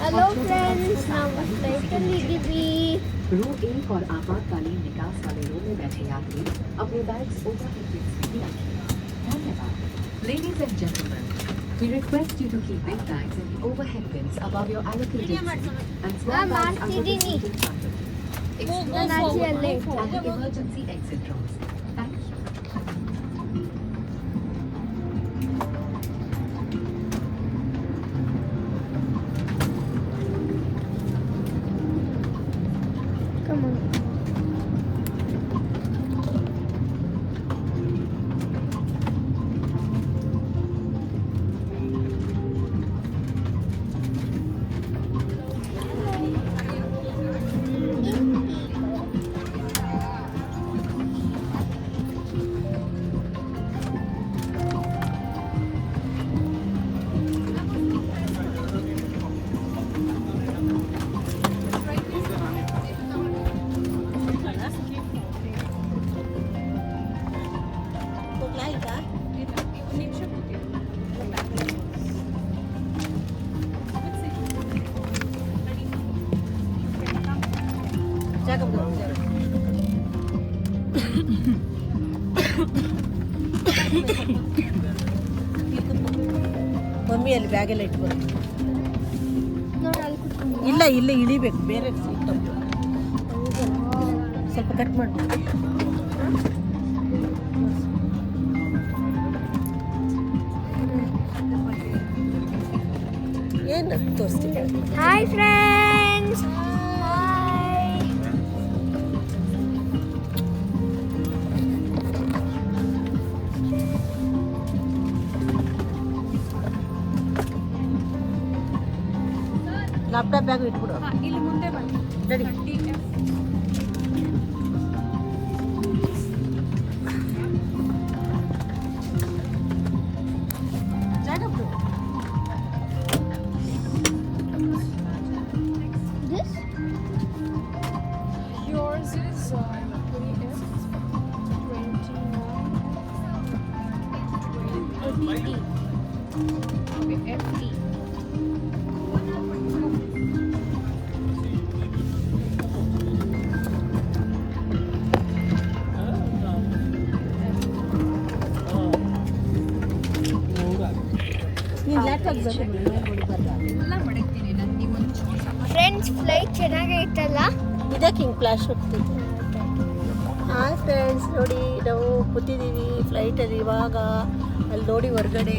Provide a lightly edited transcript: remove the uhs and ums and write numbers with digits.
Hello friends, ನಾವು ಫ್ಲೈಟಲ್ಲಿ ಇದ್ದೀವಿ. रो 1 और आपातकालीन निकास वाले रो में बैठे यात्री अपने बैग्स ओवरहेड बिन्स में रखें. धन्यवाद. Ladies and gentlemen, we request you to keep big bags in the overhead bins above your allocated seat and small bags under the seat in front of you. Explore forward at the emergency exit doors. Thank you. Come on. Mummy ಅಲ್ಲಿ ಬ್ಯಾಗೆಲ್ಲ ಇಟ್ಬೋದು. ನೋಡಿ ಅಲ್ಲಿ ಕೂತ್ಕೊಂಡು. ಇಲ್ಲ ಇಲ್ಲ ಇಳಿಬೇಕು, ಬೇರೆ seat ಸ್ವಲ್ಪ cut ಮಾಡಿ. ಏನು ತೋರಿಸ್ತೀನಿ. Hi friends. Hi. Laptop bag ಇಟ್ಬಿಡು. ಇಲ್ಲಿ ಮುಂದೆ ಬನ್ನಿ. ರೆಡಿ. ಜಾಗ ಬಿಡು. This? Yours is 20F, 29, okay, FE. ನೀನು ಲ್ಯಾಪ್ಟಾಪ್ ಎಲ್ಲ ಮಡಗ್ತೀನಿ ನಾನು ನೀವೊಂದು ಫ್ರೆಂಡ್ಸ್, ಫ್ಲೈಟ್ ಚೆನ್ನಾಗೈತಲ್ಲ? ಇದಕ್ಕೆ ಹಿಂಗೆ ಫ್ಲಾಶ್ ಹೋಗ್ತಿತ್ತು. ಹಾಯ್ ಫ್ರೆಂಡ್ಸ್, ನೋಡಿ ನಾವು ಕೂತಿದ್ದೀವಿ ಫ್ಲೈಟಲ್ಲಿ. ಇವಾಗ ಅಲ್ಲಿ ನೋಡಿ ಹೊರಗಡೆ